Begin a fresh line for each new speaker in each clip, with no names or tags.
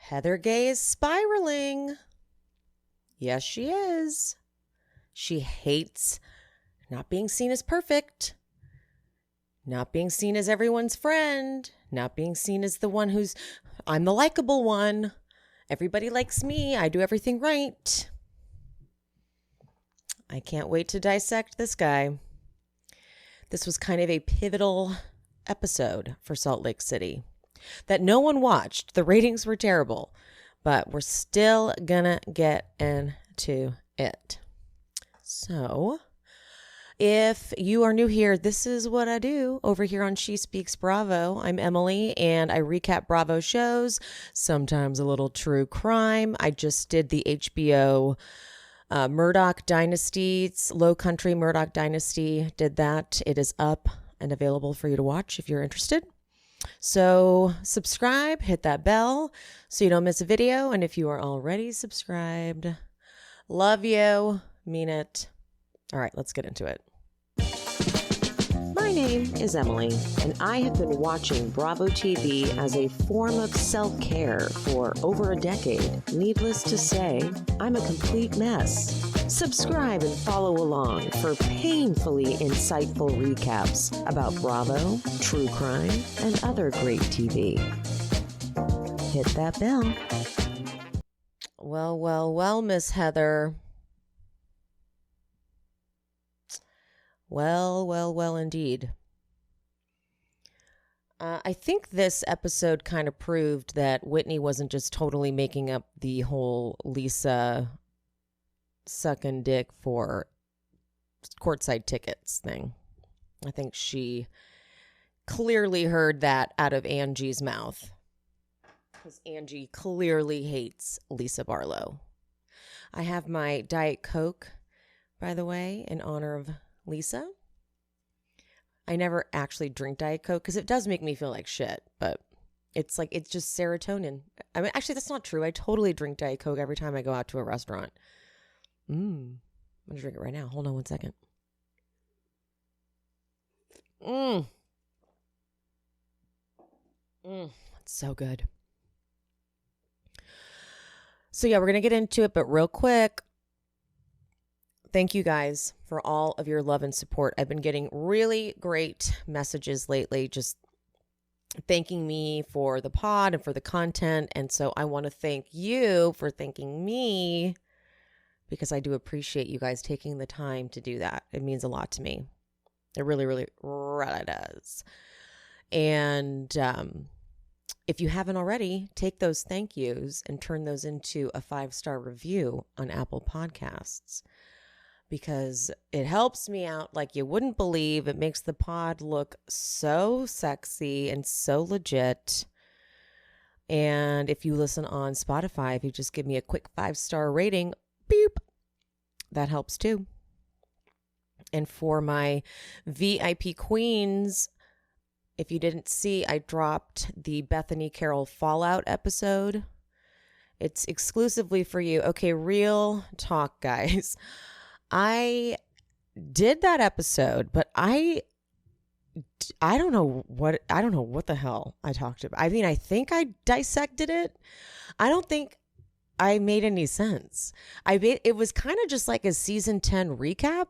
Heather Gay is spiraling. Yes, she is. She hates not being seen as perfect, not being seen as everyone's friend, not being seen as the one I'm the likable one. Everybody likes me. I do everything right. I can't wait to dissect this guy. This was kind of a pivotal episode for Salt Lake City that no one watched. The ratings were terrible, but we're still gonna get into it. So, if you are new here, this is what I do over here on She Speaks Bravo. I'm Emily, and I recap Bravo shows, sometimes a little true crime. I just did the HBO Murdoch Dynasty, Low Country Murdoch Dynasty, did that. It is up and available for you to watch if you're interested. So subscribe, hit that bell so you don't miss a video. And if you are already subscribed, love you, mean it. All right, let's get into it. My name is Emily, and I have been watching Bravo TV as a form of self-care for over a decade. Needless to say, I'm a complete mess. Subscribe and follow along for painfully insightful recaps about Bravo, true crime, and other great TV. Hit that bell. Well, Miss Heather. Well, indeed. I think this episode kind of proved that Whitney wasn't just totally making up the whole Lisa sucking dick for courtside tickets thing. I think she clearly heard that out of Angie's mouth, because Angie clearly hates Lisa Barlow. I have my Diet Coke, by the way, in honor of Lisa. I never actually drink Diet Coke because it does make me feel like shit, but it's just serotonin. I mean, actually, that's not true. I totally drink Diet Coke every time I go out to a restaurant. I'm gonna drink it right now. Hold on 1 second. It's so good. So yeah, we're gonna get into it, but real quick, thank you guys for all of your love and support. I've been getting really great messages lately, just thanking me for the pod and for the content. And so I want to thank you for thanking me, because I do appreciate you guys taking the time to do that. It means a lot to me. It really, really, really does. And if you haven't already, take those thank yous and turn those into a 5-star review on Apple Podcasts, because it helps me out like you wouldn't believe. It makes the pod look so sexy and so legit. And if you listen on Spotify, if you just give me a quick 5-star rating, beep, that helps too. And for my VIP queens, if you didn't see, I dropped the Bethany Carroll Fallout episode. It's exclusively for you. Okay, real talk, guys. I did that episode, but I don't know what the hell I talked about. I mean, I think I dissected it. I don't think I made any sense. It was kind of just like a season 10 recap,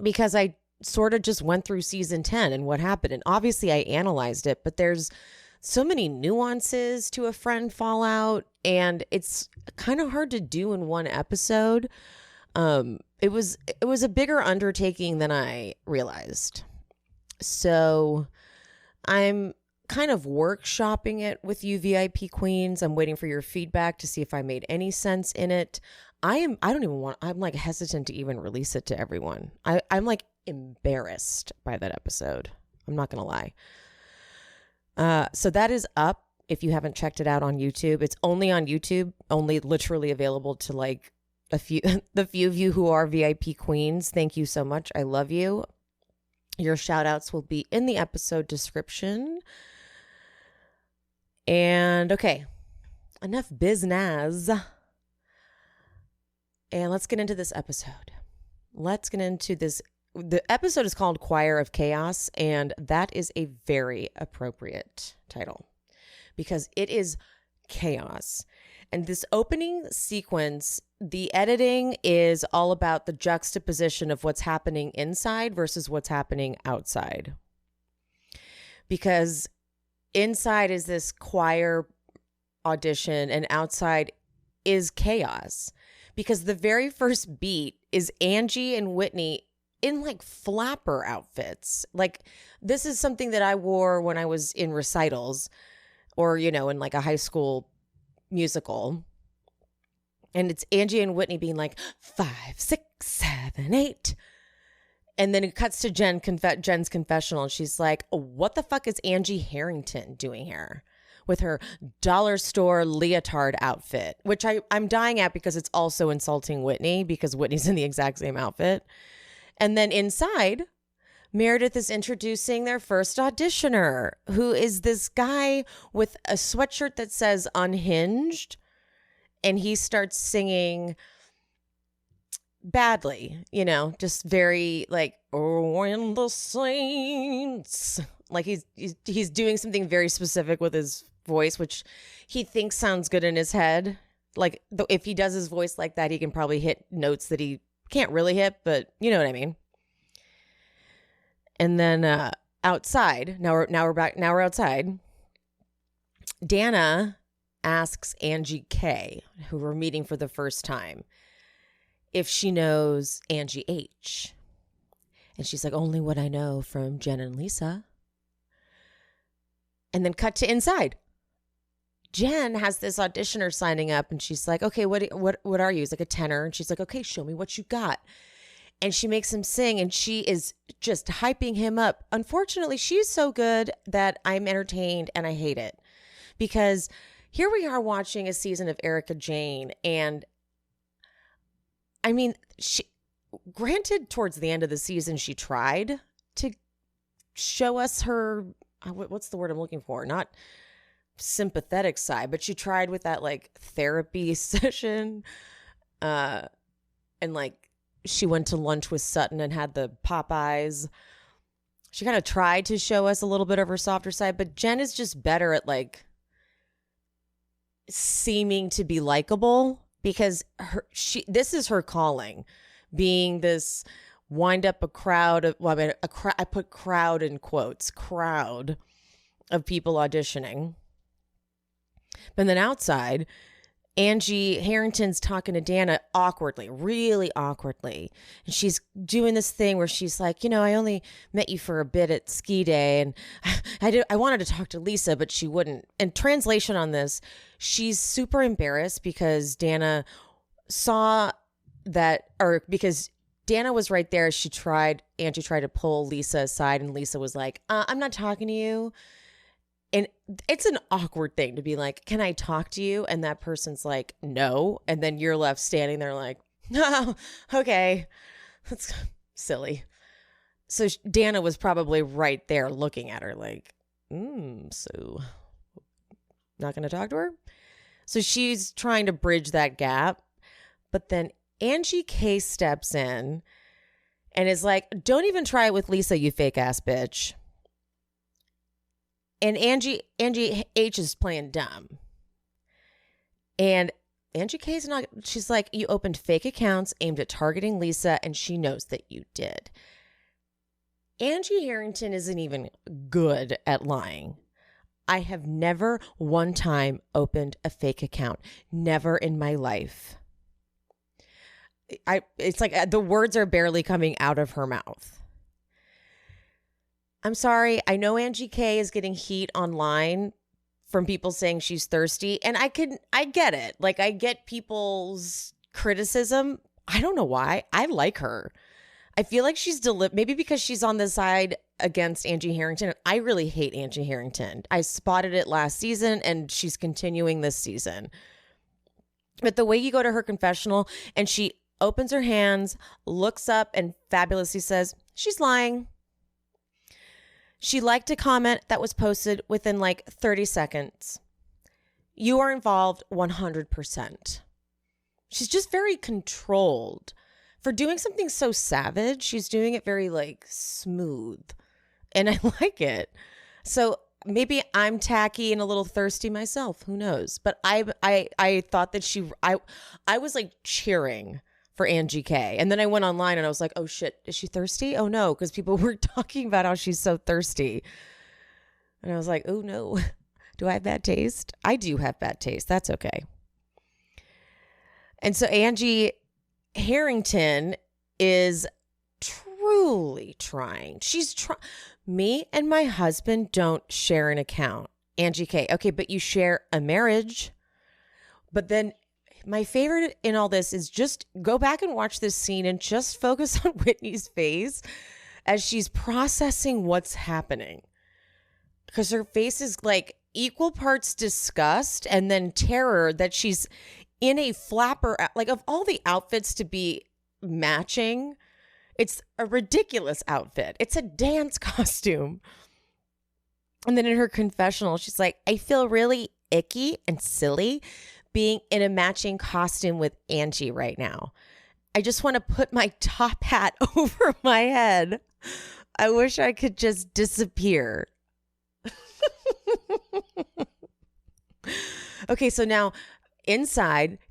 because I sort of just went through season 10 and what happened. And obviously I analyzed it, but there's so many nuances to a friend fallout, and it's kind of hard to do in one episode. It was a bigger undertaking than I realized. So I'm kind of workshopping it with you VIP queens. I'm waiting for your feedback to see if I made any sense in it. I'm like hesitant to even release it to everyone. I'm like embarrassed by that episode. I'm not going to lie. So that is up. If you haven't checked it out on YouTube, it's only on YouTube, only literally available to like the few of you who are VIP queens. Thank you so much. I love you. Your shout outs will be in the episode description. And okay, enough business. And let's get into this episode. The episode is called Choir of Chaos, and that is a very appropriate title, because it is chaos. And this opening sequence, the editing is all about the juxtaposition of what's happening inside versus what's happening outside. Because inside is this choir audition and outside is chaos. Because the very first beat is Angie and Whitney in like flapper outfits. Like, this is something that I wore when I was in recitals or, you know, in like a high school musical. And it's Angie and Whitney being like 5, 6, 7, 8. And then it cuts to Jen's confessional, and she's like, what the fuck is Angie Harrington doing here with her dollar store leotard outfit? Which I'm dying at because it's also insulting Whitney because Whitney's in the exact same outfit. And then inside, Meredith is introducing their first auditioner, who is this guy with a sweatshirt that says Unhinged. And he starts singing badly, you know, just very like, oh, in the saints. Like he's doing something very specific with his voice, which he thinks sounds good in his head. Like if he does his voice like that, he can probably hit notes that he can't really hit, but you know what I mean. And then outside, now we're outside. Dana asks Angie K, who we're meeting for the first time, if she knows Angie H. And she's like, only what I know from Jen and Lisa. And then cut to inside. Jen has this auditioner signing up, and she's like, okay, what are you? He's like a tenor. And she's like, okay, show me what you got. And she makes him sing, and she is just hyping him up. Unfortunately, she's so good that I'm entertained and I hate it. Because here we are watching a season of Erika Jane, and I mean, granted, towards the end of the season, she tried to show us her, what's the word I'm looking for? Not sympathetic side, but she tried with that like therapy session. And like she went to lunch with Sutton and had the Popeyes. She kind of tried to show us a little bit of her softer side, but Jen is just better at like seeming to be likable because this is her calling, being this wind up a crowd of, well, I mean, I put crowd in quotes, crowd of people auditioning. But then outside, Angie Harrington's talking to Dana awkwardly, really awkwardly. And she's doing this thing where she's like, you know, I only met you for a bit at ski day. And I wanted to talk to Lisa, but she wouldn't. And translation on this, she's super embarrassed because Dana saw that, or because Dana was right there. Angie tried to pull Lisa aside, and Lisa was like, I'm not talking to you. And it's an awkward thing to be like, can I talk to you? And that person's like, no. And then you're left standing there like, oh, okay. That's silly. So Dana was probably right there looking at her like, so not going to talk to her? So she's trying to bridge that gap. But then Angie K steps in and is like, don't even try it with Lisa, you fake ass bitch. And Angie H is playing dumb. And Angie K is not, she's like, you opened fake accounts aimed at targeting Lisa, and she knows that you did. Angie Harrington isn't even good at lying. I have never one time opened a fake account. Never in my life. It's like the words are barely coming out of her mouth. I'm sorry. I know Angie K is getting heat online from people saying she's thirsty. And I get it. Like, I get people's criticism. I don't know why. I like her. I feel like she's maybe because she's on the side against Angie Harrington. I really hate Angie Harrington. I spotted it last season, and she's continuing this season. But the way you go to her confessional and she opens her hands, looks up, and fabulously says, she's lying. She liked a comment that was posted within like 30 seconds. You are involved 100%. She's just very controlled. For doing something so savage, she's doing it very like smooth. And I like it. So maybe I'm tacky and a little thirsty myself. Who knows? But I thought that I was like cheering for Angie K. And then I went online and I was like, oh shit, is she thirsty? Oh no, because people were talking about how she's so thirsty. And I was like, oh no, do I have bad taste? I do have bad taste. That's okay. And so Angie Harrington is truly trying. Me and my husband don't share an account. Angie K. Okay, but you share a marriage. But then my favorite in all this is just go back and watch this scene and just focus on Whitney's face as she's processing what's happening. Because her face is like equal parts disgust and then terror that she's in a flapper. Like, of all the outfits to be matching, it's a ridiculous outfit. It's a dance costume. And then in her confessional, she's like, I feel really icky and silly being in a matching costume with Angie right now. I just want to put my top hat over my head. I wish I could just disappear. Okay, so now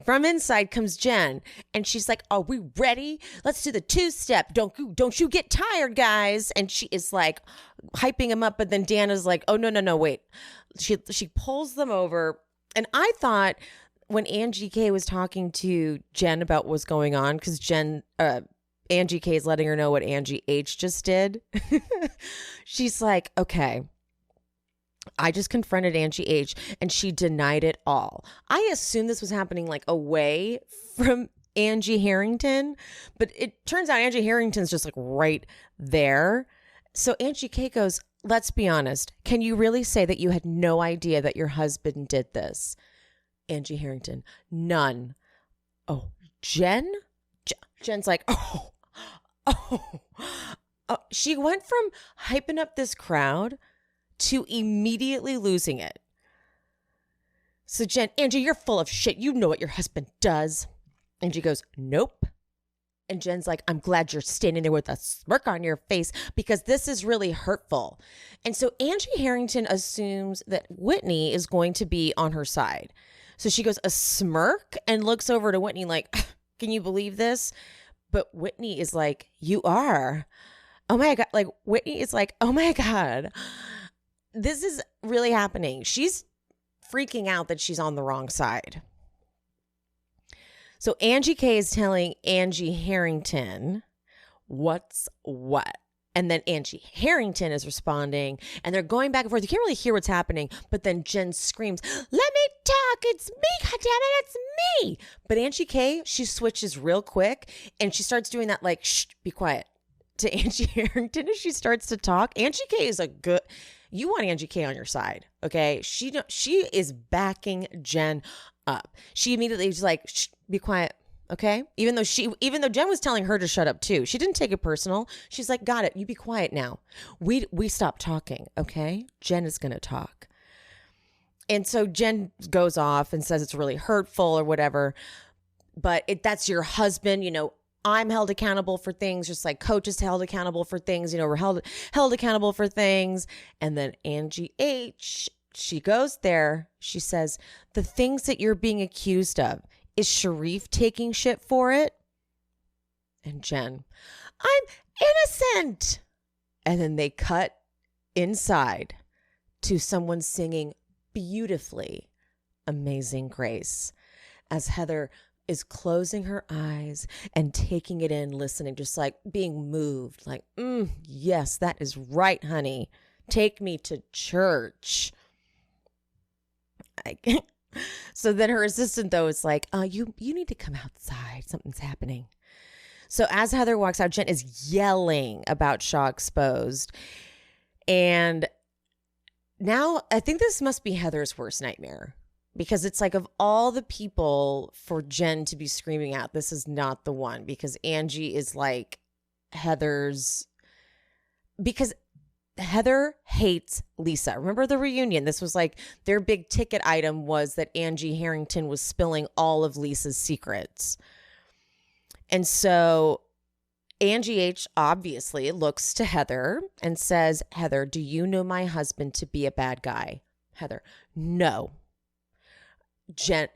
from inside comes Jen, and she's like, are we ready? Let's do the 2-step. Don't you get tired, guys. And she is like hyping him up, but then Dana's like, oh, no, wait. She pulls them over, and I thought when Angie K was talking to Jen about what's going on, because Angie K is letting her know what Angie H just did. She's like, okay, I just confronted Angie H and she denied it all. I assumed this was happening like away from Angie Harrington, but it turns out Angie Harrington's just like right there. So Angie K goes, let's be honest. Can you really say that you had no idea that your husband did this? Angie Harrington, none. Oh, Jen's like, oh. She went from hyping up this crowd to immediately losing it. So Angie, you're full of shit. You know what your husband does. Angie goes, nope. And Jen's like, I'm glad you're standing there with a smirk on your face because this is really hurtful. And so Angie Harrington assumes that Whitney is going to be on her side. So she goes, a smirk, and looks over to Whitney like, can you believe this? But Whitney is like, you are. Oh my God. Like, Whitney is like, oh my God. This is really happening. She's freaking out that she's on the wrong side. So Angie K is telling Angie Harrington what's what. And then Angie Harrington is responding, and they're going back and forth. You can't really hear what's happening, but then Jen screams, let me talk. It's me. God damn it. It's me. But Angie K, she switches real quick, and she starts doing that like, shh, be quiet, to Angie Harrington as she starts to talk. Angie K is you want Angie K on your side, okay? She is backing Jen up. She immediately is like, shh, be quiet. Okay. Even though Jen was telling her to shut up too. She didn't take it personal. She's like, got it. You be quiet now. We stop talking. Okay. Jen is going to talk. And so Jen goes off and says it's really hurtful or whatever, but that's your husband. You know, I'm held accountable for things, just like Coach is held accountable for things. You know, we're held accountable for things. And then Angie H, she goes there. She says, the things that you're being accused of, is Sharif taking shit for it? And Jen, I'm innocent. And then they cut inside to someone singing beautifully Amazing Grace as Heather is closing her eyes and taking it in, listening, just like being moved. Like, yes, that is right, honey. Take me to church. So then her assistant, though, is like, you need to come outside. Something's happening. So as Heather walks out, Jen is yelling about Shaw Exposed. And now I think this must be Heather's worst nightmare, because it's like, of all the people for Jen to be screaming at, this is not the one, because Angie is like because Heather hates Lisa. Remember the reunion? This was like their big ticket item, was that Angie Harrington was spilling all of Lisa's secrets. And so Angie H obviously looks to Heather and says, Heather, do you know my husband to be a bad guy? Heather, no. Jen,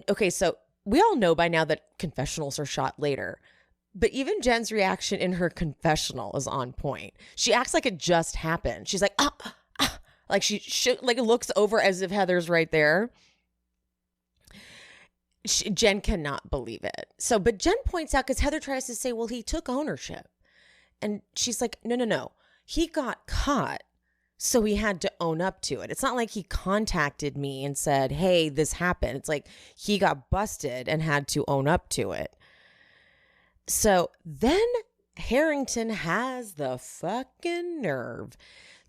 okay, so we all know by now that confessionals are shot later. But even Jen's reaction in her confessional is on point. She acts like it just happened. She's like, like she like looks over as if Heather's right there. Jen cannot believe it. So, but Jen points out, because Heather tries to say, well, he took ownership. And she's like, no. He got caught, so he had to own up to it. It's not like he contacted me and said, hey, this happened. It's like he got busted and had to own up to it. So then Harrington has the fucking nerve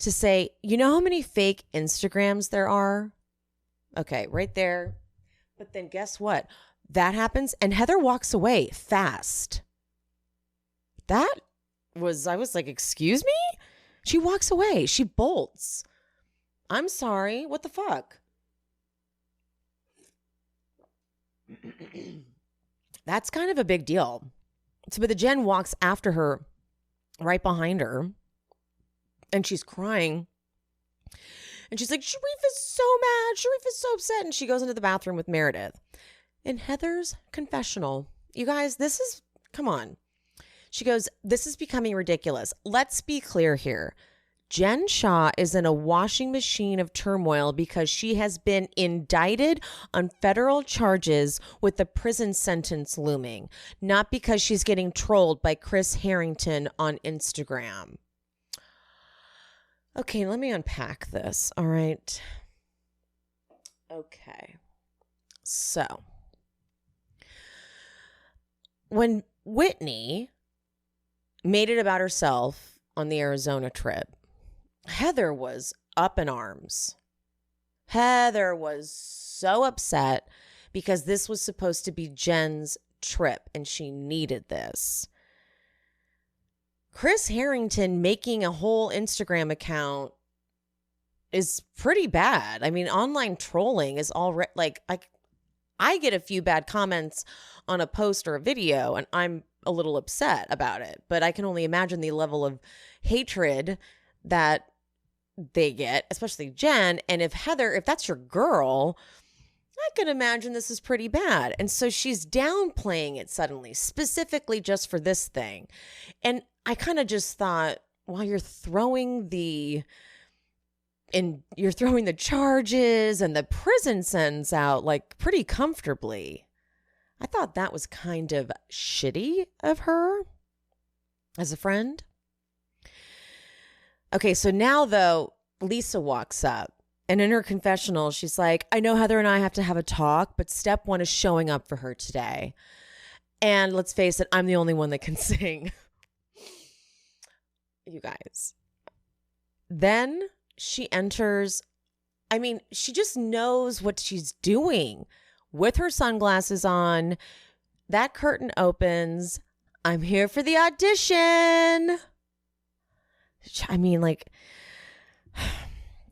to say, you know how many fake Instagrams there are? Okay, right there. But then guess what? That happens and Heather walks away fast. I was like, excuse me? She walks away. She bolts. I'm sorry. What the fuck? That's kind of a big deal. So, but the Jen walks after her, right behind her, and she's crying. And she's like, Sharif is so mad. Sharif is so upset. And she goes into the bathroom with Meredith. In Heather's confessional, you guys, come on. She goes, this is becoming ridiculous. Let's be clear here. Jen Shah is in a washing machine of turmoil because she has been indicted on federal charges with the prison sentence looming, not because she's getting trolled by Chris Harrington on Instagram. Okay, let me unpack this. All right. Okay. So, when Whitney made it about herself on the Arizona trip, Heather was up in arms. Heather was so upset because this was supposed to be Jen's trip and she needed this. Chris Harrington making a whole Instagram account is pretty bad. I mean, online trolling is already like, I get a few bad comments on a post or a video and I'm a little upset about it, but I can only imagine the level of hatred that they get, especially Jen. And if that's your girl, I can imagine this is pretty bad. And so she's downplaying it suddenly, specifically just for this thing. And I kind of just thought, well, you're throwing the charges and the prison sentence out like pretty comfortably. I thought that was kind of shitty of her as a friend. Okay, so now though, Lisa walks up and in her confessional, she's like, I know Heather and I have to have a talk, but step one is showing up for her today. And let's face it, I'm the only one that can sing. You guys. Then she enters, I mean, she just knows what she's doing with her sunglasses on. That curtain opens. I'm here for the audition. I mean, like,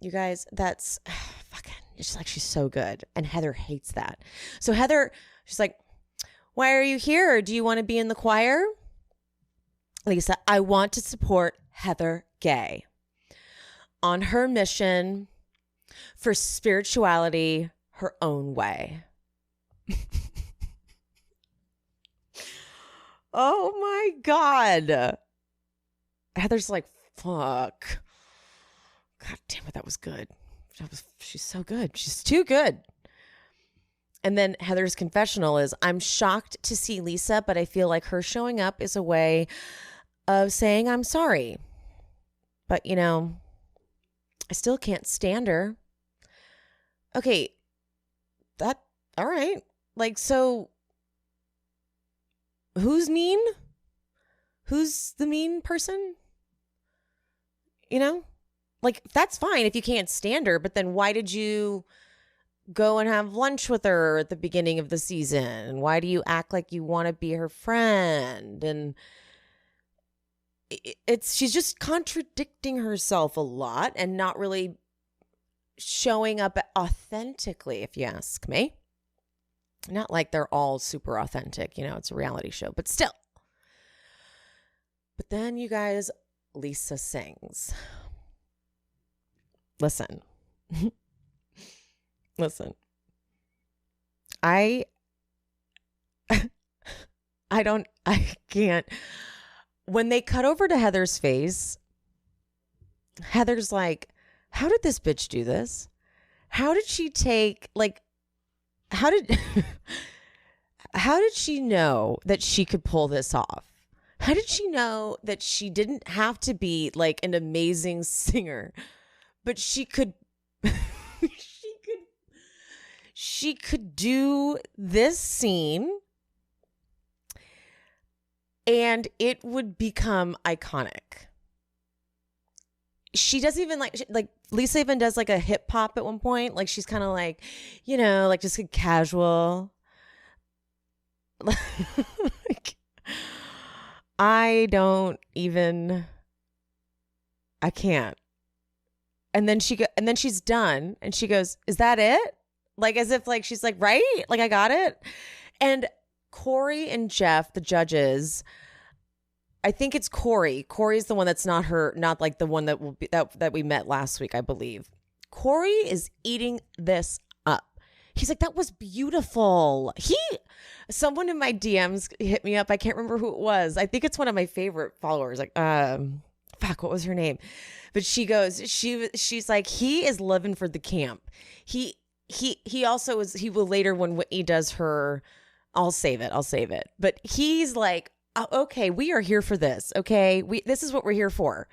you guys, that's fucking, it's like she's so good. And Heather hates that. So Heather, she's like, why are you here? Do you want to be in the choir? Lisa, I want to support Heather Gay on her mission for spirituality her own way. Oh my God. Heather's like, fuck. God damn it, that was good. She's so good. She's too good. And then Heather's confessional is, I'm shocked to see Lisa, but I feel like her showing up is a way of saying I'm sorry. But, you know, I still can't stand her. Okay, all right. Like, so who's mean? Who's the mean person? You know? Like, that's fine if you can't stand her, but then why did you go and have lunch with her at the beginning of the season? Why do you act like you want to be her friend? And she's just contradicting herself a lot and not really showing up authentically, if you ask me. Not like they're all super authentic, you know, it's a reality show, but still. But then you guys, Lisa sings. Listen. Listen. I can't. When they cut over to Heather's face, Heather's like, how did this bitch do this? How did she take, like, how did she know that she could pull this off? How did she know that she didn't have to be like an amazing singer, but she could she could do this scene and it would become iconic. She doesn't even like Lisa even does like a hip hop at one point. Like she's kind of like, you know, like just casual. Like, I can't. And then she's done and she goes, is that it? Like as if like she's like, right? Like I got it. And Corey and Jeff, the judges, I think it's Corey. Corey's the one that's not like the one that will be that we met last week, I believe. Corey is eating this up. He's like, that was beautiful. Someone in my DMs hit me up. I can't remember who it was. I think it's one of my favorite followers. Like, fuck, what was her name? But she goes, she's like, he is living for the camp. He also is, he will later when Whitney does her, I'll save it. But he's like, oh, okay, we are here for this. Okay. This is what we're here for.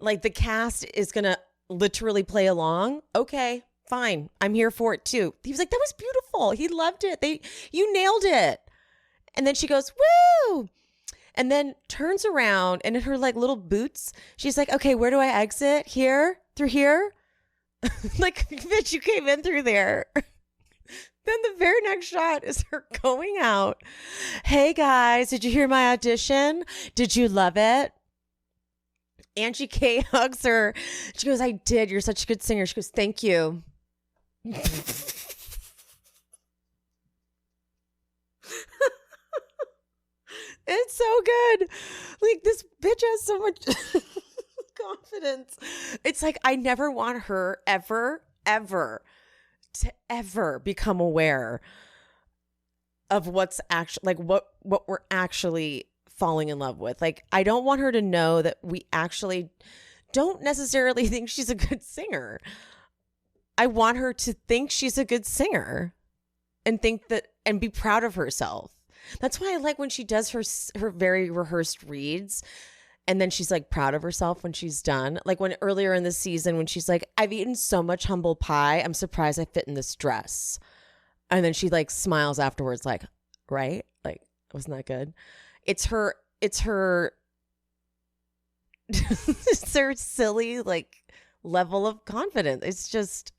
Like the cast is going to literally play along. Okay, fine. I'm here for it too. He was like, that was beautiful. He loved it. You nailed it. And then she goes, woo. And then turns around and in her like little boots, she's like, okay, where do I exit? Here? Through here? Like, bitch, you came in through there. Then the very next shot is her going out. Hey guys, did you hear my audition? Did you love it? Angie K hugs her. She goes, I did. You're such a good singer. She goes, thank you. It's so good. Like this bitch has so much confidence. It's like, I never want her ever to ever become aware of what's actually like what we're actually falling in love with. Like, I don't want her to know that we actually don't necessarily think she's a good singer. I want her to think she's a good singer and think that and be proud of herself. That's why I like when she does her very rehearsed reads. And then she's like proud of herself when she's done. Like when earlier in the season when she's like, I've eaten so much humble pie. I'm surprised I fit in this dress. And then she like smiles afterwards like, right? Like, wasn't that good? It's her it's her silly like level of confidence. It's just,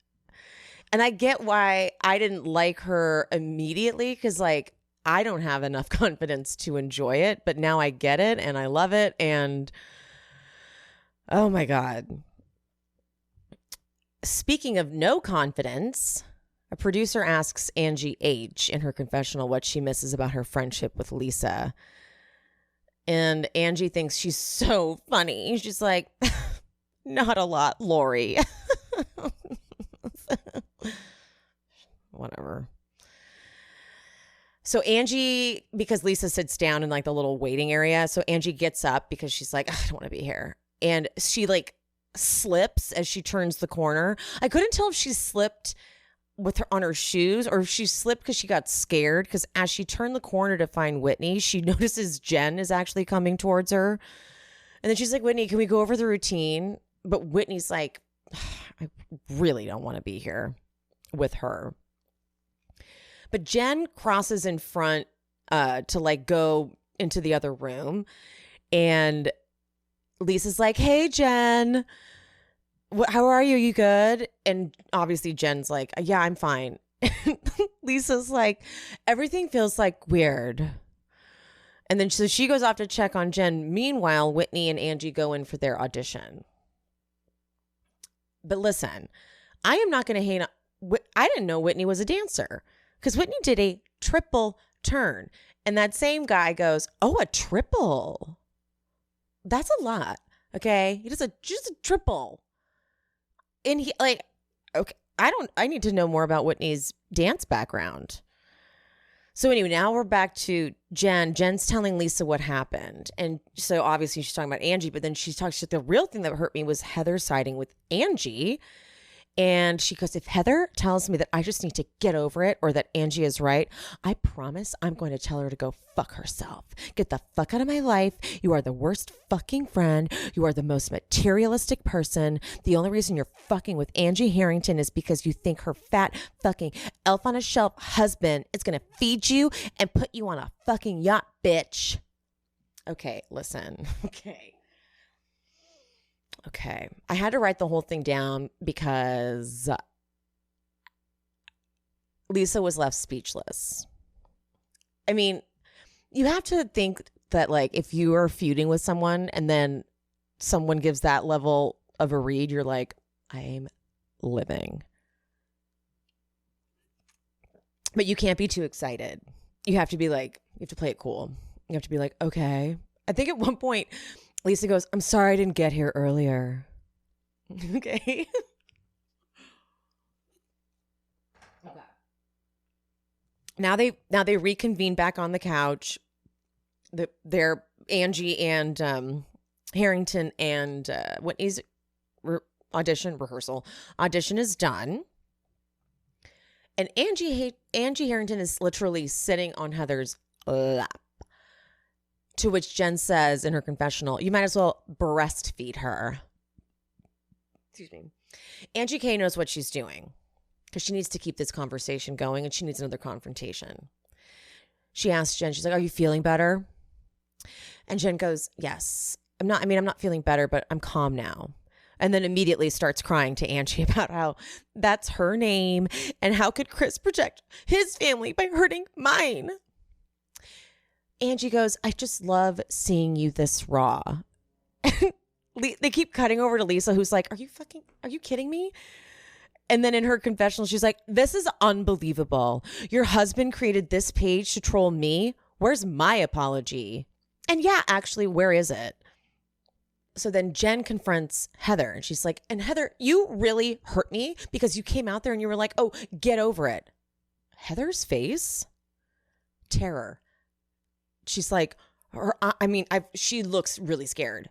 and I get why I didn't like her immediately because like, I don't have enough confidence to enjoy it, but now I get it and I love it. And oh my God. Speaking of no confidence, a producer asks Angie H in her confessional what she misses about her friendship with Lisa. And Angie thinks she's so funny. She's like, not a lot, Lori. Whatever. So Angie, because Lisa sits down in like the little waiting area, so Angie gets up because she's like, I don't want to be here. And she like slips as she turns the corner. I couldn't tell if she slipped with her on her shoes or if she slipped because she got scared. Because as she turned the corner to find Whitney, she notices Jen is actually coming towards her. And then she's like, Whitney, can we go over the routine? But Whitney's like, I really don't want to be here with her. But Jen crosses in front to like go into the other room. And Lisa's like, hey, Jen, how are you? You good? And obviously Jen's like, yeah, I'm fine. Lisa's like, everything feels like weird. And then so she goes off to check on Jen. Meanwhile, Whitney and Angie go in for their audition. But listen, I am not going to hate. I didn't know Whitney was a dancer. Because Whitney did a triple turn. And that same guy goes, oh, a triple. That's a lot. Okay. He does just a triple. And he like, okay, I need to know more about Whitney's dance background. So anyway, now we're back to Jen. Jen's telling Lisa what happened. And so obviously she's talking about Angie, but then she talks, the real thing that hurt me was Heather siding with Angie. And she goes, if Heather tells me that I just need to get over it or that Angie is right, I promise I'm going to tell her to go fuck herself. Get the fuck out of my life. You are the worst fucking friend. You are the most materialistic person. The only reason you're fucking with Angie Harrington is because you think her fat fucking elf on a shelf husband is going to feed you and put you on a fucking yacht, bitch. Okay, listen. Okay. I had to write the whole thing down because Lisa was left speechless. I mean, you have to think that like if you are feuding with someone and then someone gives that level of a read, you're like, I'm living. But you can't be too excited. You have to be like, you have to play it cool. You have to be like, okay. I think at one point, Lisa goes, I'm sorry I didn't get here earlier. Okay. Okay. Now they reconvene back on the couch. They're Angie and Harrington and Whitney's audition is done. And Angie Harrington is literally sitting on Heather's lap. To which Jen says in her confessional, you might as well breastfeed her. Excuse me. Angie K knows what she's doing because she needs to keep this conversation going and she needs another confrontation. She asks Jen, she's like, are you feeling better? And Jen goes, yes. I'm not feeling better, but I'm calm now. And then immediately starts crying to Angie about how that's her name and how could Chris protect his family by hurting mine? Angie goes, I just love seeing you this raw. They keep cutting over to Lisa, who's like, are you kidding me? And then in her confessional, she's like, this is unbelievable. Your husband created this page to troll me. Where's my apology? And yeah, actually, where is it? So then Jen confronts Heather and she's like, and Heather, you really hurt me because you came out there and you were like, oh, get over it. Heather's face, terror. She's like, she looks really scared.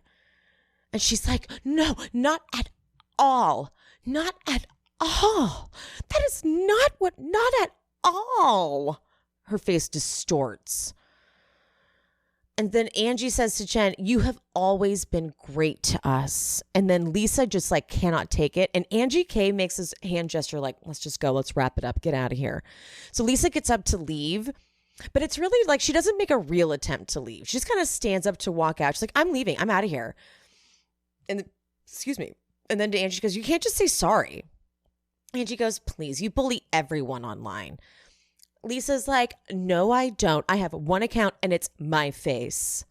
And she's like, no, not at all. Not at all. That is not at all. Her face distorts. And then Angie says to Jen, you have always been great to us. And then Lisa just like cannot take it. And Angie K makes his hand gesture like, let's just go. Let's wrap it up. Get out of here. So Lisa gets up to leave. But it's really like she doesn't make a real attempt to leave. She just kind of stands up to walk out. She's like, I'm leaving. I'm out of here. And excuse me. And then to Angie, she goes, you can't just say sorry. Angie goes, please, you bully everyone online. Lisa's like, no, I don't. I have one account and it's my face.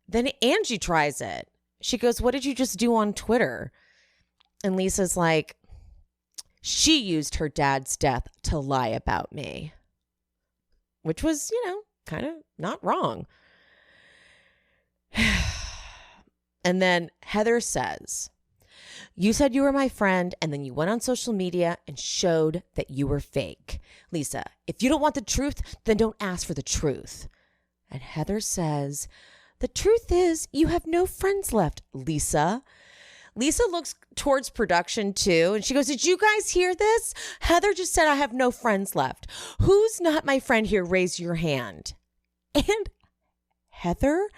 Then Angie tries it. She goes, what did you just do on Twitter? And Lisa's like, she used her dad's death to lie about me. Which was, kind of not wrong. And then Heather says, you said you were my friend, and then you went on social media and showed that you were fake. Lisa, if you don't want the truth, then don't ask for the truth. And Heather says, the truth is you have no friends left, Lisa. Lisa looks towards production too, and she goes, did you guys hear this? Heather just said I have no friends left. Who's not my friend here? Raise your hand. And Heather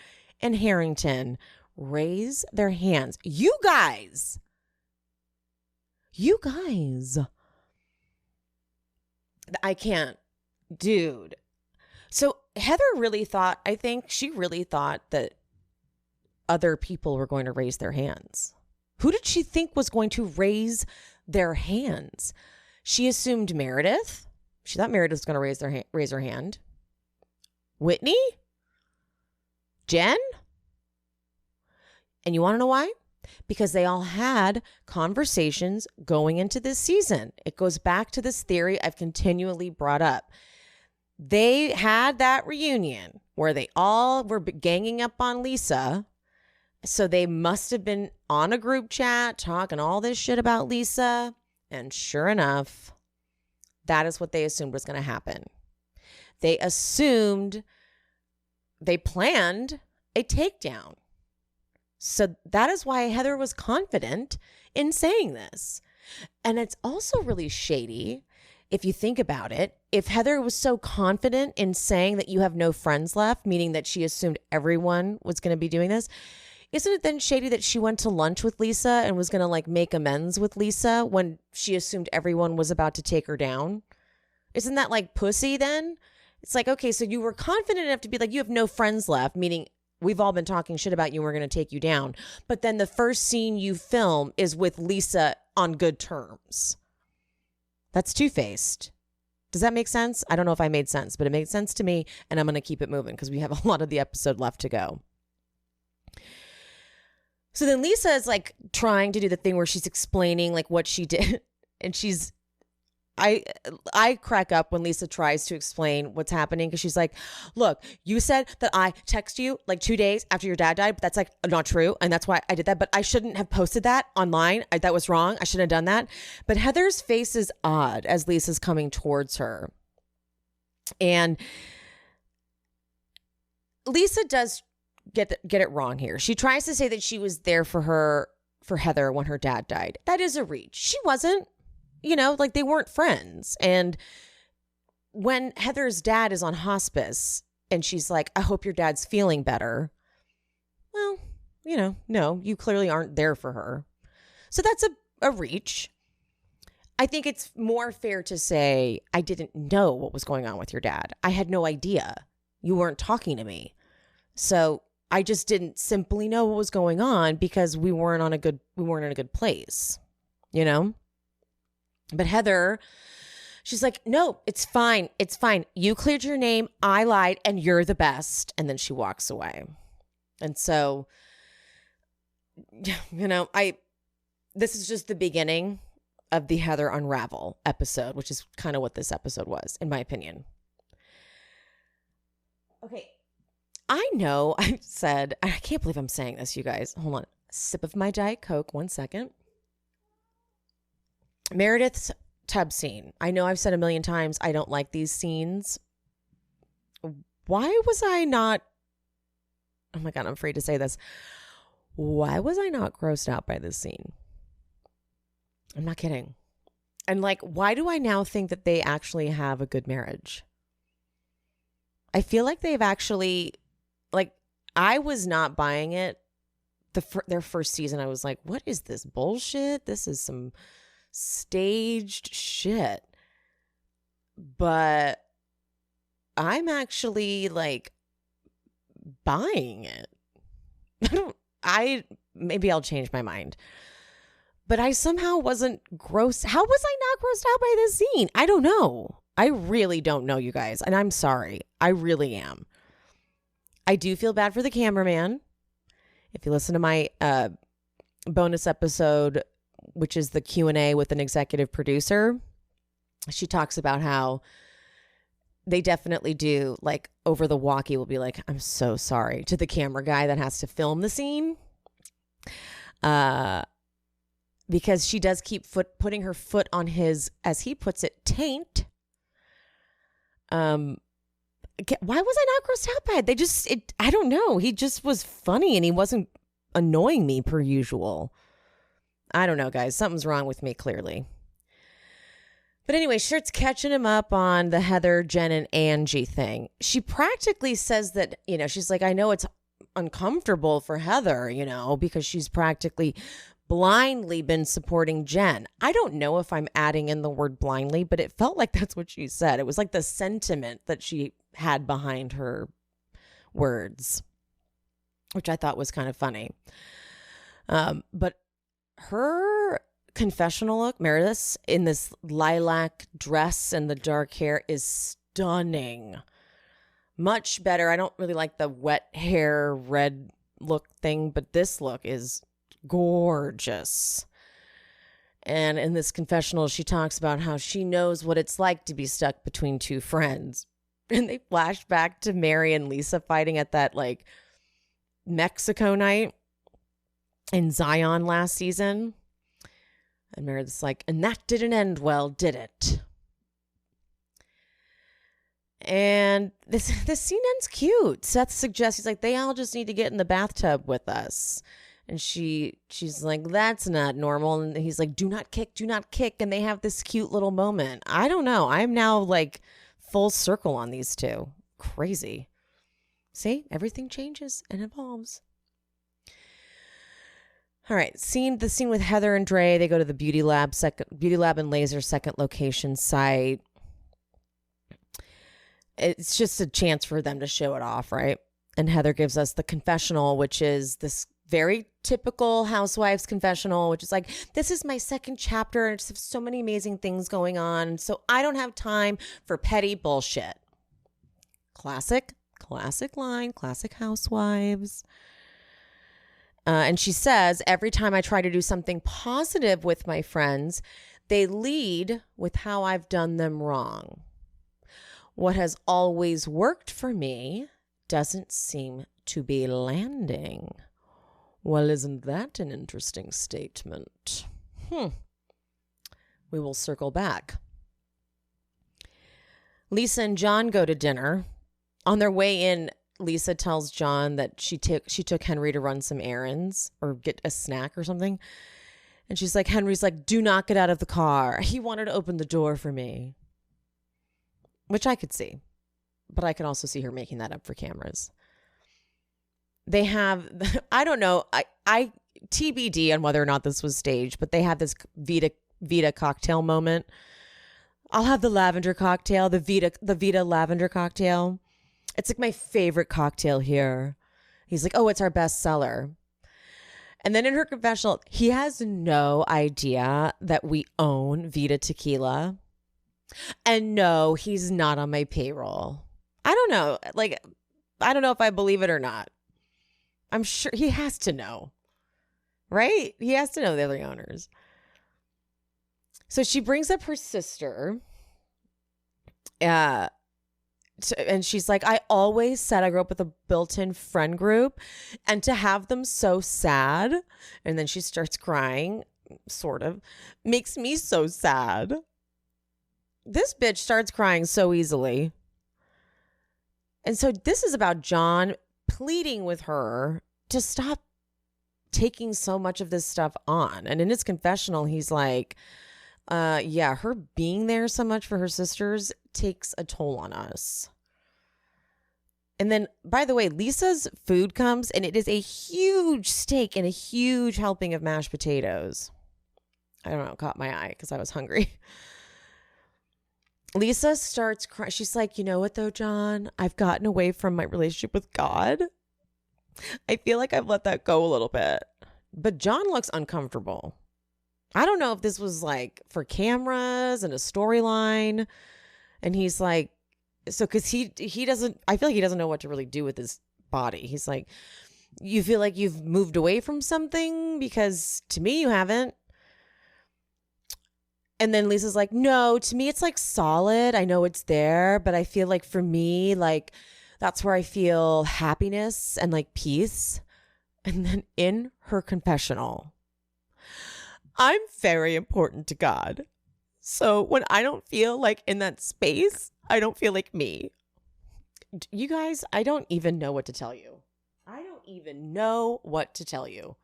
and Harrington raise their hands. You guys. I can't. Dude. So Heather really thought that other people were going to raise their hands. Who did she think was going to raise their hands? She assumed Meredith. She thought Meredith was going to raise her hand. Whitney? Jen? And you want to know why? Because they all had conversations going into this season. It goes back to this theory I've continually brought up. They had that reunion where they all were ganging up on Lisa So they must have been on a group chat talking all this shit about Lisa. And sure enough, that is what they assumed was going to happen. They planned a takedown. So that is why Heather was confident in saying this. And it's also really shady if you think about it. If Heather was so confident in saying that you have no friends left, meaning that she assumed everyone was going to be doing this, isn't it then shady that she went to lunch with Lisa and was going to like make amends with Lisa when she assumed everyone was about to take her down? Isn't that like pussy then? It's like, okay, so you were confident enough to be like, you have no friends left, meaning we've all been talking shit about you and we're going to take you down. But then the first scene you film is with Lisa on good terms. That's two-faced. Does that make sense? I don't know if I made sense, but it made sense to me, and I'm going to keep it moving because we have a lot of the episode left to go. So then Lisa is like trying to do the thing where she's explaining like what she did, and I crack up when Lisa tries to explain what's happening because she's like, look, you said that I text you like 2 days after your dad died, but that's like not true. And that's why I did that. But I shouldn't have posted that online. That was wrong. I shouldn't have done that. But Heather's face is odd as Lisa's coming towards her. And Lisa does get it wrong here. She tries to say that she was there for Heather when her dad died. That is a reach. She wasn't. You know, like they weren't friends. And when Heather's dad is on hospice and she's like, I hope your dad's feeling better. Well, you know, no, you clearly aren't there for her. So that's a reach. I think it's more fair to say, I didn't know what was going on with your dad. I had no idea. You weren't talking to me. So I just didn't simply know what was going on because we weren't in a good place, you know? But Heather, she's like, no, it's fine. It's fine. You cleared your name. I lied and you're the best. And then she walks away. And so, you know, this is just the beginning of the Heather Unravel episode, which is kind of what this episode was, in my opinion. Okay. I know I can't believe I'm saying this, you guys. Hold on. Sip of my Diet Coke. 1 second. Meredith's tub scene. I know I've said a million times I don't like these scenes. Why was I not... Oh my God, I'm afraid to say this. Why was I not grossed out by this scene? I'm not kidding. And like, why do I now think that they actually have a good marriage? I feel like they've actually... Like, I was not buying it. Their first season, I was like, what is this bullshit? This is some... staged shit. But I'm actually like buying it. Maybe I'll change my mind. But I somehow wasn't gross. How was I not grossed out by this scene? I don't know. I really don't know, you guys. And I'm sorry. I really am. I do feel bad for the cameraman. If you listen to my bonus episode, which is the Q&A with an executive producer, she talks about how they definitely do, like, over the walkie will be like, I'm so sorry to the camera guy that has to film the scene. Because she does keep putting her foot on his, as he puts it, taint. Why was I not grossed out by it? I don't know. He just was funny and he wasn't annoying me per usual. I don't know, guys. Something's wrong with me, clearly. But anyway, she starts catching him up on the Heather, Jen, and Angie thing. She practically says that, you know, she's like, I know it's uncomfortable for Heather, you know, because she's practically blindly been supporting Jen. I don't know if I'm adding in the word blindly, but it felt like that's what she said. It was like the sentiment that she had behind her words, which I thought was kind of funny. But her confessional look, Meredith's, in this lilac dress and the dark hair is stunning. Much better. I don't really like the wet hair, red look thing, but this look is gorgeous. And in this confessional, she talks about how she knows what it's like to be stuck between two friends. And they flash back to Mary and Lisa fighting at that, like, Mexico night. in Zion last season. And Meredith's like, and that didn't end well, did it? And this scene ends cute. Seth suggests, he's like, they all just need to get in the bathtub with us. And she's like, that's not normal. And he's like, do not kick, do not kick. And they have this cute little moment. I don't know. I'm now like full circle on these two. Crazy. See, everything changes and evolves. All right, the scene with Heather and Dre. They go to the beauty lab and laser second location site. It's just a chance for them to show it off, right? And Heather gives us the confessional, which is this very typical housewives confessional, which is like, this is my second chapter and I just have so many amazing things going on, so I don't have time for petty bullshit. Classic line, classic housewives. And she says, every time I try to do something positive with my friends, they lead with how I've done them wrong. What has always worked for me doesn't seem to be landing. Well, isn't that an interesting statement? We will circle back. Lisa and John go to dinner. On their way in, Lisa tells John that she took Henry to run some errands or get a snack or something. And she's like, Henry's like, do not get out of the car. He wanted to open the door for me. Which I could see. But I can also see her making that up for cameras. They have, I don't know, I TBD on whether or not this was staged, but they have this Vita cocktail moment. I'll have the lavender cocktail, the Vita lavender cocktail. It's like my favorite cocktail here. He's like, oh, it's our best seller. And then in her confessional, he has no idea that we own Vita tequila. And no, he's not on my payroll. I don't know. Like, I don't know if I believe it or not. I'm sure he has to know, right? He has to know the other owners. So she brings up her sister. And she's like, I always said I grew up with a built-in friend group, and to have them so sad. And then she starts crying, sort of, makes me so sad. This bitch starts crying so easily. And so this is about John pleading with her to stop taking so much of this stuff on. And in his confessional, he's like, yeah, her being there so much for her sisters takes a toll on us. And then, by the way, Lisa's food comes and it is a huge steak and a huge helping of mashed potatoes. I don't know, it caught my eye because I was hungry. Lisa starts crying. She's like, you know what though, John? I've gotten away from my relationship with God. I feel like I've let that go a little bit. But John looks uncomfortable. I don't know if this was like for cameras and a storyline. And he's like, so because he doesn't, I feel like he doesn't know what to really do with his body. He's like, you feel like you've moved away from something? Because to me, you haven't. And then Lisa's like, no, to me, it's like solid. I know it's there, but I feel like for me, like that's where I feel happiness and like peace. And then in her confessional, I'm very important to God. So when I don't feel like in that space, I don't feel like me. You guys, I don't even know what to tell you. I don't even know what to tell you.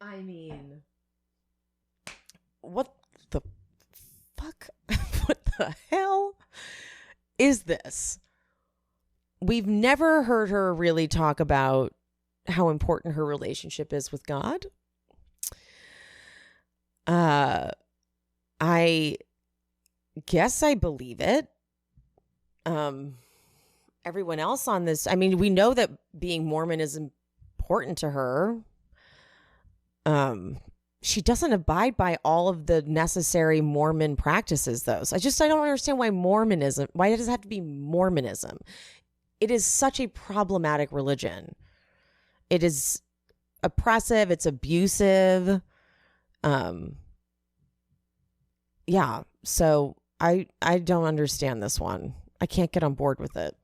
I mean, what the fuck? What the hell is this? We've never heard her really talk about how important her relationship is with God. I guess I believe it. Everyone else on this, I mean, we know that being Mormon is important to her. She doesn't abide by all of the necessary Mormon practices, though. So I don't understand why does it have to be Mormonism? It is such a problematic religion. It is oppressive. It's abusive. Yeah. So I don't understand this one. I can't get on board with it.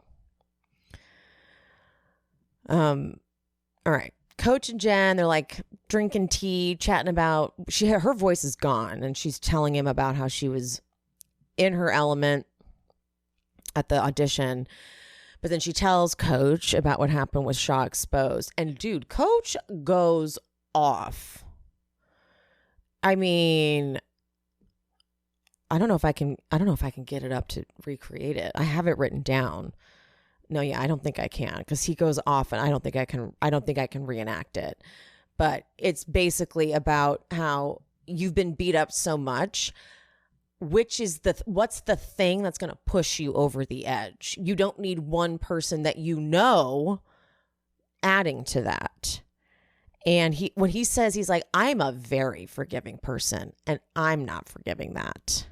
All right. Coach and Jen, they're like drinking tea, chatting about, her voice is gone. And she's telling him about how she was in her element at the audition. But then she tells Coach about what happened with Shaw Exposed. And dude, Coach goes off. I mean, I don't know if I can get it up to recreate it. I have it written down. No, yeah, I don't think I can, because he goes off and I don't think I can reenact it. But it's basically about how you've been beat up so much. What's the thing that's going to push you over the edge? You don't need one person that you know adding to that. And when he says, he's like, I'm a very forgiving person and I'm not forgiving that.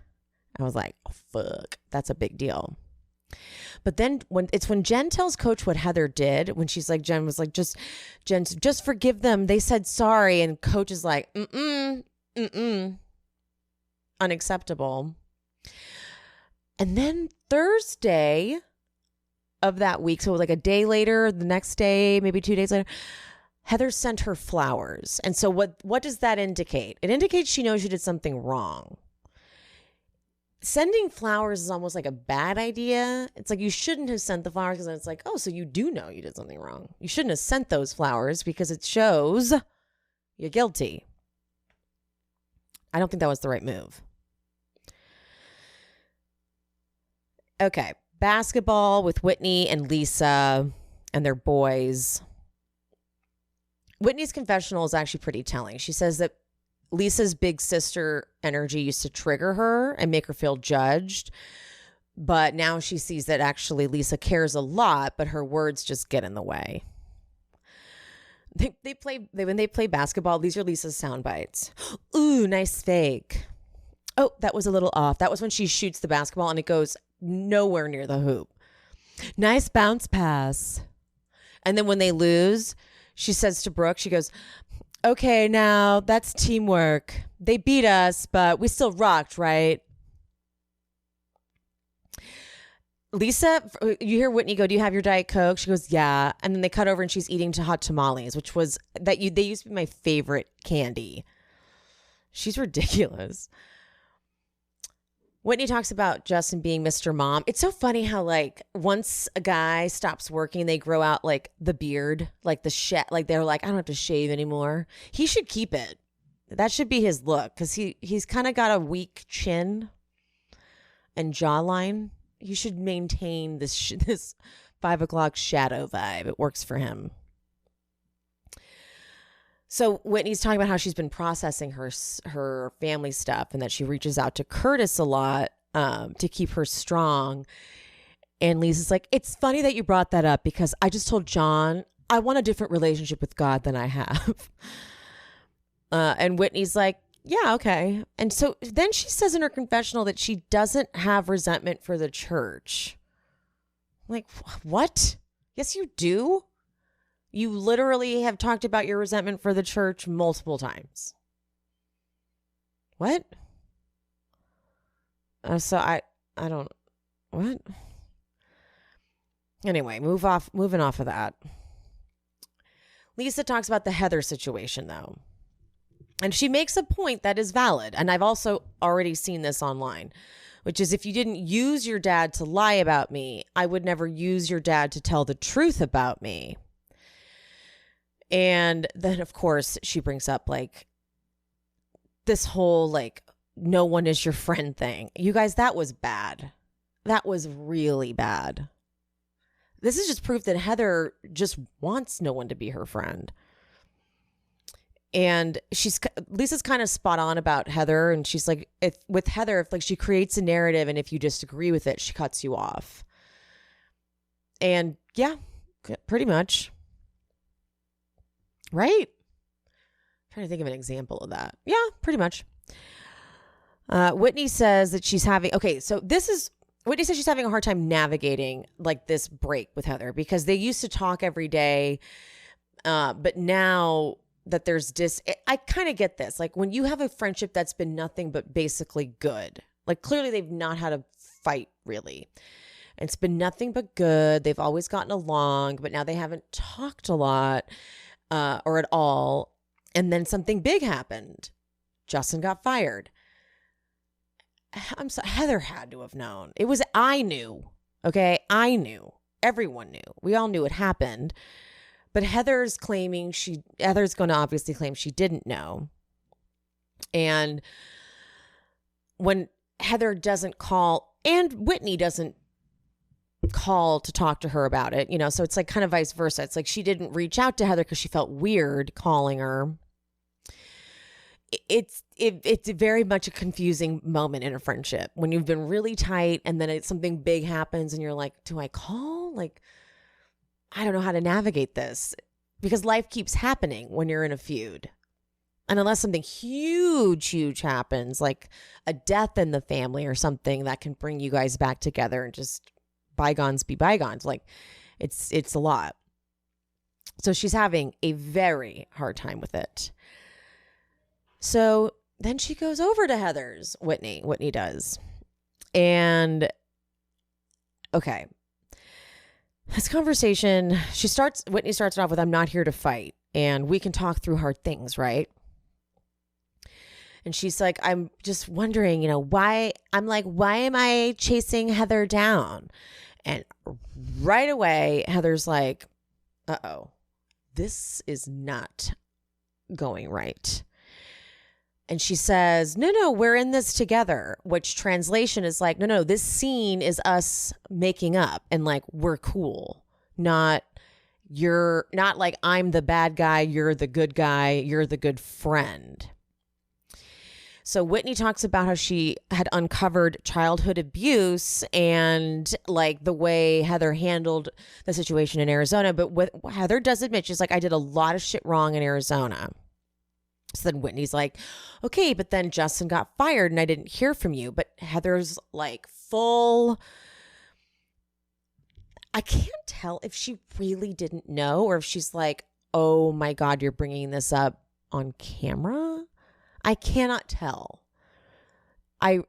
I was like, oh, fuck, that's a big deal. But then when Jen tells Coach what Heather did, when she's like, Jen was like, just forgive them. They said sorry. And Coach is like, unacceptable. And then Thursday of that week, so like a day later, the next day, maybe 2 days later, Heather sent her flowers. And so what does that indicate? It indicates she knows she did something wrong. Sending flowers is almost like a bad idea. It's like you shouldn't have sent the flowers, because it's like, oh, so you do know you did something wrong. You shouldn't have sent those flowers because it shows you're guilty. I don't think that was the right move. Okay, basketball with Whitney and Lisa and their boys. Whitney's confessional is actually pretty telling. She says that Lisa's big sister energy used to trigger her and make her feel judged. But now she sees that actually Lisa cares a lot, but her words just get in the way. When they play basketball, these are Lisa's sound bites. Ooh, nice fake. Oh, that was a little off. That was when she shoots the basketball and it goes nowhere near the hoop. Nice bounce pass. And then when they lose, she says to Brooke, she goes, okay, now that's teamwork. They beat us, but we still rocked, right? Lisa, you hear Whitney go, do you have your Diet Coke? She goes, yeah. And then they cut over and she's eating hot tamales, which was they used to be my favorite candy. She's ridiculous. Whitney talks about Justin being Mr. Mom. It's so funny how, like, once a guy stops working, they grow out, like, the beard, like like they're like, I don't have to shave anymore. He should keep it. That should be his look, because he's kind of got a weak chin and jawline. He should maintain this 5 o'clock shadow vibe. It works for him. So Whitney's talking about how she's been processing her family stuff and that she reaches out to Curtis a lot to keep her strong. And Lisa's like, it's funny that you brought that up, because I just told John I want a different relationship with God than I have. And Whitney's like, yeah, okay. And so then she says in her confessional that she doesn't have resentment for the church. Like, what? Yes, you do. You literally have talked about your resentment for the church multiple times. What? So I don't, what? Anyway, moving off of that. Lisa talks about the Heather situation, though. And she makes a point that is valid. And I've also already seen this online, which is, if you didn't use your dad to lie about me, I would never use your dad to tell the truth about me. And then, of course, she brings up, like, this whole, like, no one is your friend thing. You guys, that was bad. That was really bad. This is just proof that Heather just wants no one to be her friend. And Lisa's kind of spot on about Heather. And she's like, if she creates a narrative and if you disagree with it, she cuts you off. And yeah, pretty much. Right? I'm trying to think of an example of that. Yeah, pretty much. Whitney says that she's having, Whitney says she's having a hard time navigating, like, this break with Heather, because they used to talk every day. But now that there's I kind of get this. Like, when you have a friendship that's been nothing but basically good, like, clearly they've not had a fight really. It's been nothing but good. They've always gotten along, but now they haven't talked a lot. or at all. And then something big happened. Justin got fired. I'm sorry, Heather had to have known. I knew. Okay, I knew. Everyone knew. We all knew it happened. But Heather's going to obviously claim she didn't know. And when Heather doesn't call, and Whitney doesn't call to talk to her about it, so it's like kind of vice versa. It's like she didn't reach out to Heather because she felt weird calling her. It's very much a confusing moment in a friendship when you've been really tight and then something big happens and you're like, do I call? Like, I don't know how to navigate this, because life keeps happening when you're in a feud. And unless something huge happens, like a death in the family or something that can bring you guys back together and just bygones be bygones, like it's a lot. So she's having a very hard time with it. So then she goes over to Heather's, Whitney does. And okay. This conversation, Whitney starts it off with, I'm not here to fight and we can talk through hard things, right? And she's like, I'm just wondering, why am I chasing Heather down? And right away, Heather's like, uh-oh, this is not going right. And she says, no, we're in this together, which translation is like, no, this scene is us making up and like, we're cool. You're not like I'm the bad guy, you're the good guy, you're the good friend. So Whitney talks about how she had uncovered childhood abuse and like the way Heather handled the situation in Arizona. But what Heather does admit, she's like, I did a lot of shit wrong in Arizona. So then Whitney's like, okay, but then Justin got fired and I didn't hear from you. But Heather's like I can't tell if she really didn't know or if she's like, oh my God, you're bringing this up on camera. I cannot tell. I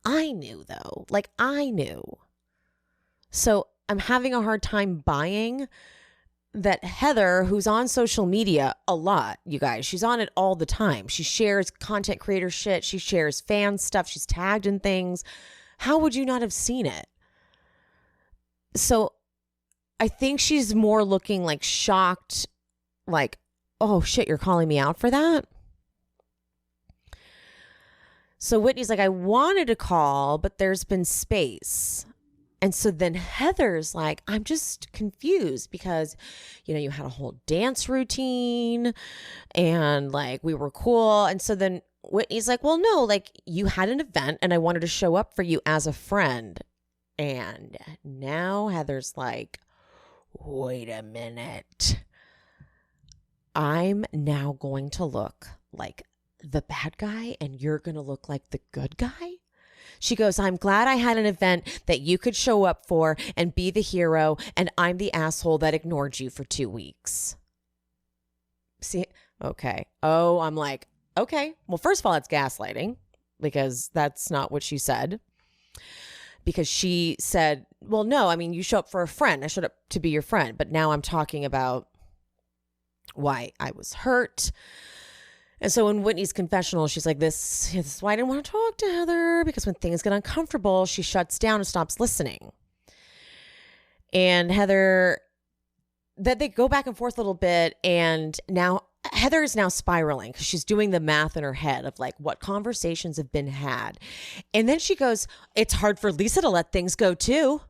knew though, I knew. So I'm having a hard time buying that Heather, who's on social media a lot, you guys, she's on it all the time. She shares content creator shit. She shares fan stuff. She's tagged in things. How would you not have seen it? So I think she's more looking like shocked, like, oh shit, you're calling me out for that? So Whitney's like, I wanted to call, but there's been space. And so then Heather's like, I'm just confused because, you had a whole dance routine and like we were cool. And so then Whitney's like, well, no, like you had an event and I wanted to show up for you as a friend. And now Heather's like, wait a minute. I'm now going to look like the bad guy and you're going to look like the good guy? She goes, I'm glad I had an event that you could show up for and be the hero, and I'm the asshole that ignored you for 2 weeks. See? Okay. Oh, I'm like, okay. Well, first of all, it's gaslighting because that's not what she said. Because she said, well, no, I mean, you show up for a friend. I showed up to be your friend. But now I'm talking about why I was hurt. And so in Whitney's confessional, she's like, this is why I didn't want to talk to Heather, because when things get uncomfortable, she shuts down and stops listening. And Heather, that they go back and forth a little bit. And now Heather is now spiraling because she's doing the math in her head of like what conversations have been had. And then she goes, it's hard for Lisa to let things go too.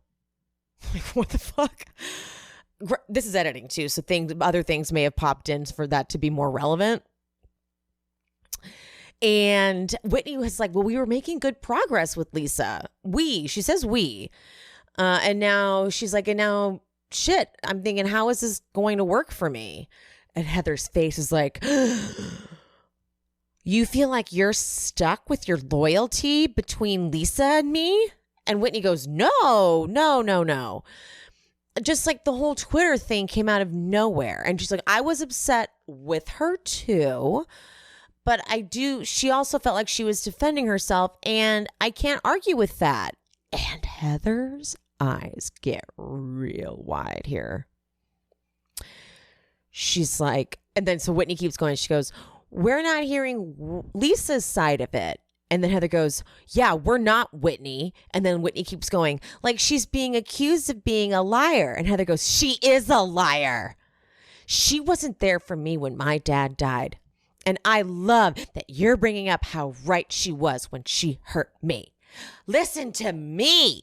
Like, what the fuck? This is editing too. So other things may have popped in for that to be more relevant. And Whitney was like, well, we were making good progress with Lisa. She says we. And now she's like, and now shit, I'm thinking, how is this going to work for me? And Heather's face is like, you feel like you're stuck with your loyalty between Lisa and me? And Whitney goes, no. Just like the whole Twitter thing came out of nowhere. And she's like, I was upset with her too. But she also felt like she was defending herself, and I can't argue with that. And Heather's eyes get real wide here. she's like, and then so Whitney keeps going. She goes, we're not hearing Lisa's side of it. And then Heather goes, yeah, we're not Whitney. And then Whitney keeps going, like she's being accused of being a liar. And Heather goes, she is a liar. She wasn't there for me when my dad died. And I love that you're bringing up how right she was when she hurt me. Listen to me.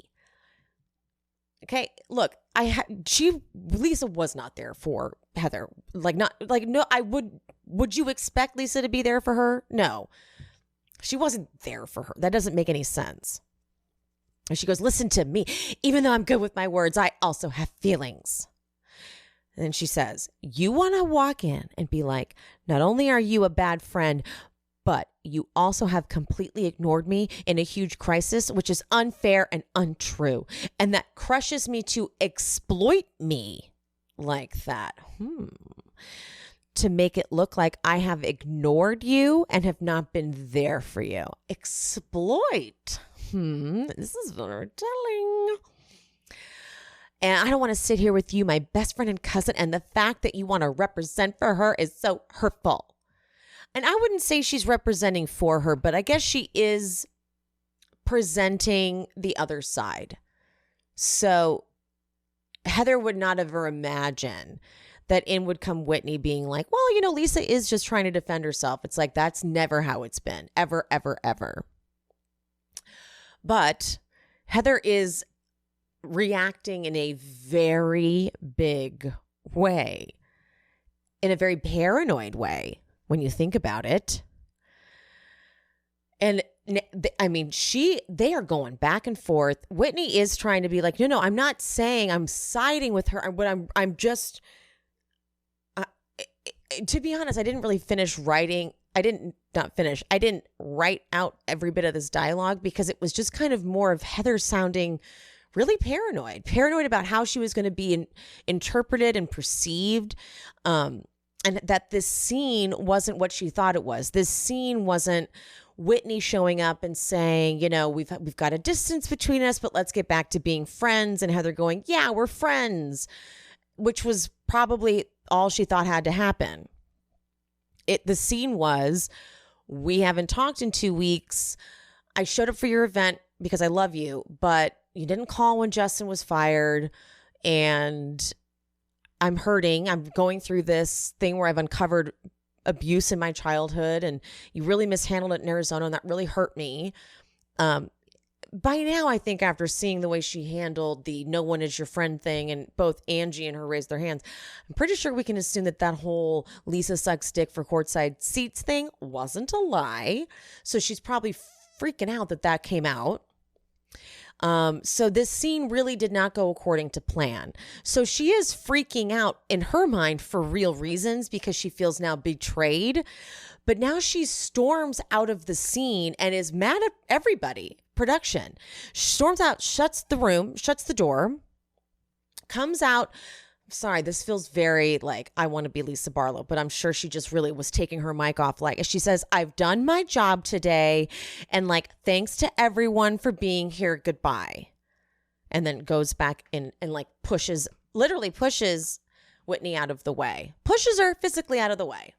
Okay, look, Lisa was not there for Heather. Would you expect Lisa to be there for her? No. She wasn't there for her. That doesn't make any sense. And she goes, listen to me. Even though I'm good with my words, I also have feelings. And then she says, you want to walk in and be like, not only are you a bad friend, but you also have completely ignored me in a huge crisis, which is unfair and untrue. And that crushes me to exploit me like that. To make it look like I have ignored you and have not been there for you. Exploit. This is what we're telling. And I don't want to sit here with you, my best friend and cousin, and the fact that you want to represent for her is so hurtful. And I wouldn't say she's representing for her, but I guess she is presenting the other side. So Heather would not ever imagine that in would come Whitney being like, well, you know, Lisa is just trying to defend herself. It's like, that's never how it's been. Ever, ever, ever. But Heather is reacting in a very big way, in a very paranoid way, when you think about it. And I mean, they are going back and forth. Whitney is trying to be like, no, I'm not saying I'm siding with her. I'm just... to be honest, I didn't really finish writing. I didn't write out every bit of this dialogue because it was just kind of more of Heather sounding really paranoid about how she was going to be interpreted and perceived. And that this scene wasn't what she thought it was. This scene wasn't Whitney showing up and saying, you know, we've got a distance between us, but let's get back to being friends. And Heather going, yeah, we're friends, which was probably all she thought had to happen. The scene was, we haven't talked in 2 weeks. I showed up for your event because I love you, but you didn't call when Justin was fired. And I'm hurting. I'm going through this thing where I've uncovered abuse in my childhood, and you really mishandled it in Arizona, and that really hurt me. By now, I think after seeing the way she handled the no one is your friend thing, and both Angie and her raised their hands, I'm pretty sure we can assume that whole Lisa sucks dick for courtside seats thing wasn't a lie. So she's probably freaking out that came out. So this scene really did not go according to plan. So she is freaking out in her mind for real reasons because she feels now betrayed. But now she storms out of the scene and is mad at everybody. Production. Storms out, shuts the door, comes out. Sorry, this feels very like I want to be Lisa Barlow, but I'm sure she just really was taking her mic off. Like she says, I've done my job today, and like, thanks to everyone for being here. Goodbye. And then goes back in and like literally pushes Whitney out of the way. Pushes her physically out of the way.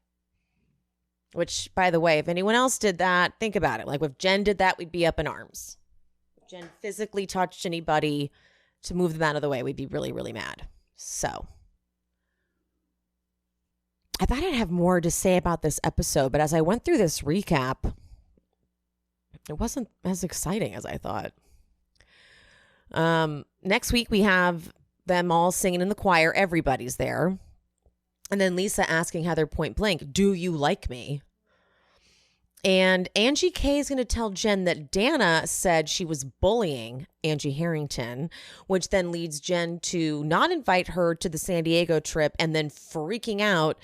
Which, by the way, if anyone else did that, think about it. Like if Jen did that, we'd be up in arms. If Jen physically touched anybody to move them out of the way, we'd be really, really mad. So I thought I'd have more to say about this episode, but as I went through this recap, it wasn't as exciting as I thought. Next week, we have them all singing in the choir. Everybody's there. And then Lisa asking Heather point blank, do you like me? And Angie K is going to tell Jen that Dana said she was bullying Angie Harrington, which then leads Jen to not invite her to the San Diego trip and then freaking out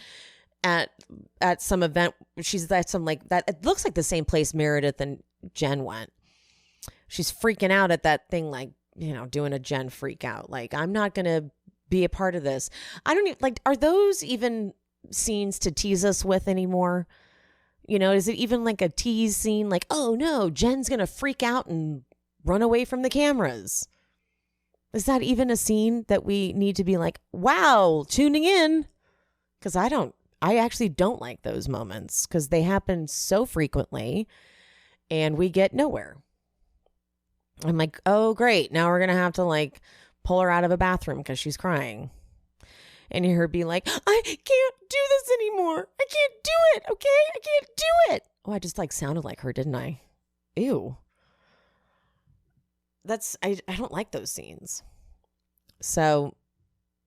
at some event. She's at some like that. It looks like the same place Meredith and Jen went. She's freaking out at that thing, like, you know, doing a Jen freak out. Like, I'm not going to be a part of this. I don't even like, are those even scenes to tease us with anymore? You know, is it even like a tease scene? Like, oh no, Jen's going to freak out and run away from the cameras. Is that even a scene that we need to be like, wow, tuning in? Because I actually don't like those moments because they happen so frequently and we get nowhere. I'm like, oh, great. Now we're going to have to like pull her out of a bathroom because she's crying. And you hear her be like, I can't do this anymore. I can't do it. Okay. I can't do it. Oh, I just like sounded like her, didn't I? Ew. I don't like those scenes. So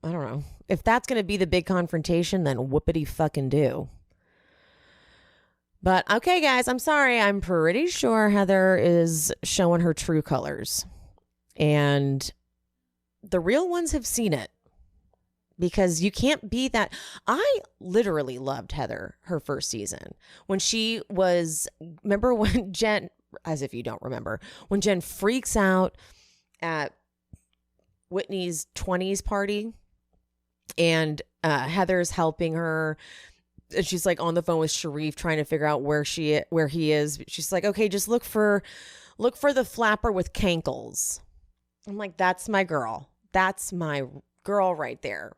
I don't know. If that's going to be the big confrontation, then whoopity fucking do. But okay, guys, I'm sorry. I'm pretty sure Heather is showing her true colors. And the real ones have seen it. Because you can't be that. I literally loved Heather her first season. When she was, remember when Jen, as if you don't remember, when Jen freaks out at Whitney's 20s party and Heather's helping her. And she's like on the phone with Sharif trying to figure out where he is. She's like, okay, just look for the flapper with cankles. I'm like, that's my girl. That's my girl right there.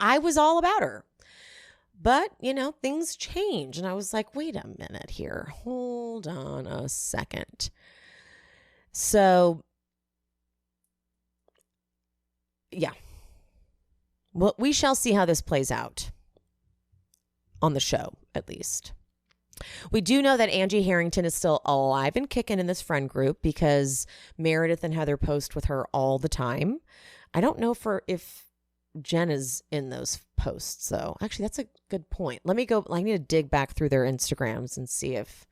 I was all about her. But, things change. And I was like, wait a minute here. Hold on a second. So, yeah. Well, we shall see how this plays out. On the show, at least. We do know that Angie Harrington is still alive and kicking in this friend group because Meredith and Heather post with her all the time. I don't know if Jen is in those posts, though. Actually, that's a good point. Let me go. I need to dig back through their Instagrams and see if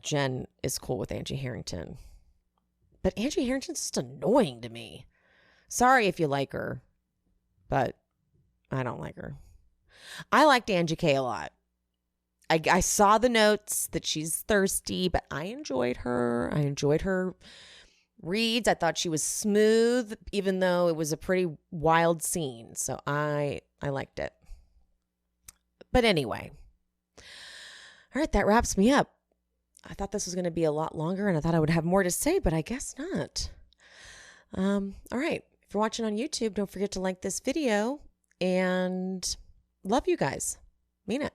Jen is cool with Angie Harrington. But Angie Harrington's just annoying to me. Sorry if you like her, but I don't like her. I liked Angie K a lot. I saw the notes that she's thirsty, but I enjoyed her. I enjoyed her reads. I thought she was smooth, even though it was a pretty wild scene. So I liked it. But anyway. All right, that wraps me up. I thought this was going to be a lot longer, and I thought I would have more to say, but I guess not. All right. If you're watching on YouTube, don't forget to like this video, and love you guys. Mean it.